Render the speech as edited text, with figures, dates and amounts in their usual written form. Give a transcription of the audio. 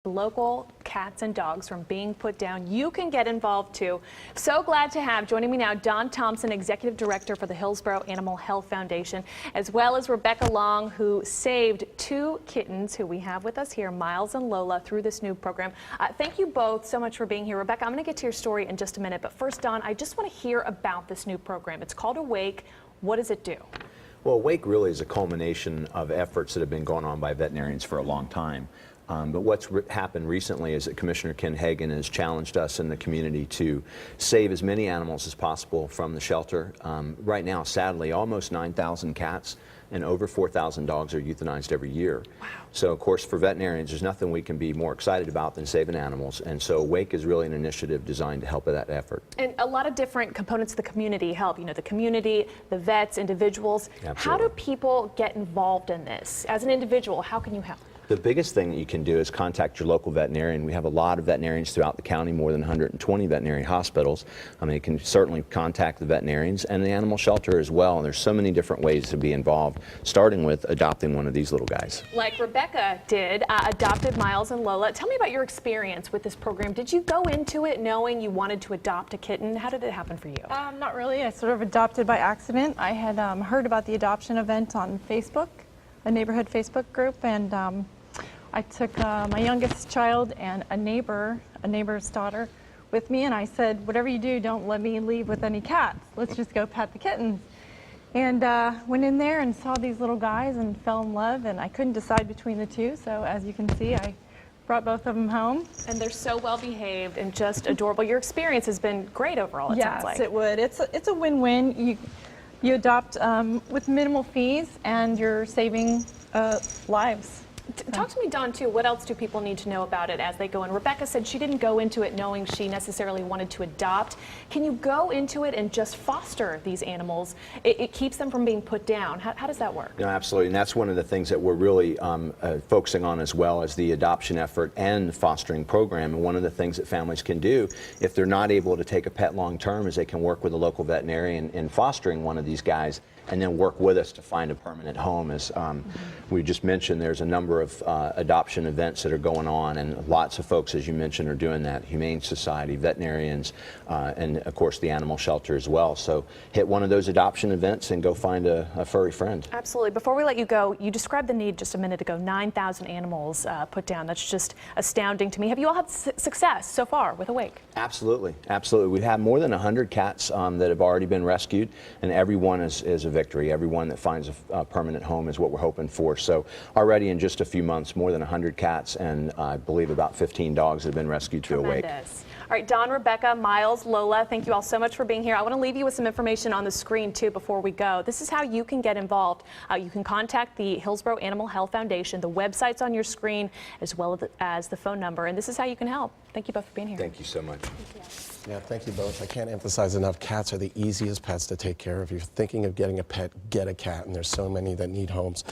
Local cats and dogs from being put down. You can get involved too. So glad to have joining me now Don Thompson, Executive Director for the Hillsborough Animal Health Foundation, as well as Rebecca Long, who saved 2 kittens who we have with us here, Miles and Lola, through this new program. Thank you both so much for being here. Rebecca, I'm going to get to your story in just a minute, but first, Don, I just want to hear about this new program. It's called Awake. What does it do? Well, Awake really is a culmination of efforts that have been going on by veterinarians for a long time. But what's happened recently is that Commissioner Ken Hagan has challenged us in the community to save as many animals as possible from the shelter. Right now, sadly, almost 9,000 cats and over 4,000 dogs are euthanized every year. Wow. So, of course, for veterinarians, there's nothing we can be more excited about than saving animals. And so Awake is really an initiative designed to help with that effort. And a lot of different components of the community help. You know, the community, the vets, individuals. Absolutely. How do people get involved in this? As an individual, how can you help? The biggest thing that you can do is contact your local veterinarian. We have a lot of veterinarians throughout the county, more than 120 veterinary hospitals. I mean, you can certainly contact the veterinarians and the animal shelter as well. And there's so many different ways to be involved, starting with adopting one of these little guys. Like Rebecca did, adopted Miles and Lola. Tell me about your experience with this program. Did you go into it knowing you wanted to adopt a kitten? How did it happen for you? Not really. I sort of adopted by accident. I had heard about the adoption event on Facebook, a neighborhood Facebook group, and I took my youngest child and a neighbor's daughter with me, and I said, whatever you do, don't let me leave with any cats. Let's just go pet the kittens. And went in there and saw these little guys and fell in love, and I couldn't decide between the two, so as you can see, I brought both of them home. And they're so well behaved and just adorable. Your experience has been great overall, it sounds like. Yes, it would. It's a win-win. You adopt with minimal fees, and you're saving lives. Talk to me, Don, too. What else do people need to know about it as they go in? Rebecca said she didn't go into it knowing she necessarily wanted to adopt. Can you go into it and just foster these animals? It keeps them from being put down. How does that work? No, absolutely, and that's one of the things that we're really focusing on, as well as the adoption effort and the fostering program. And one of the things that families can do if they're not able to take a pet long term is they can work with a local veterinarian in fostering one of these guys, and then work with us to find a permanent home. As we just mentioned, there's a number of adoption events that are going on, and lots of folks, as you mentioned, are doing that. Humane Society, veterinarians, and of course the animal shelter as well. So hit one of those adoption events and go find a furry friend. Absolutely. Before we let you go, you described the need just a minute ago, 9,000 animals put down. That's just astounding to me. Have you all had success so far with Awake? Absolutely, absolutely. We have more than 100 cats that have already been rescued, and every one is a victory. Everyone that finds a permanent home is what we're hoping for. So already in just a few months, more than 100 cats and I believe about 15 dogs have been rescued through Awake. Tremendous. All right, Don, Rebecca, Miles, Lola, thank you all so much for being here. I want to leave you with some information on the screen, too, before we go. This is how you can get involved. You can contact the Hillsborough Animal Health Foundation. The website's on your screen, as well as the phone number, and this is how you can help. Thank you both for being here. Thank you so much. Thank you. Yeah, thank you both. I can't emphasize enough, cats are the easiest pets to take care of. If you're thinking of getting a pet, get a cat, and there's so many that need homes.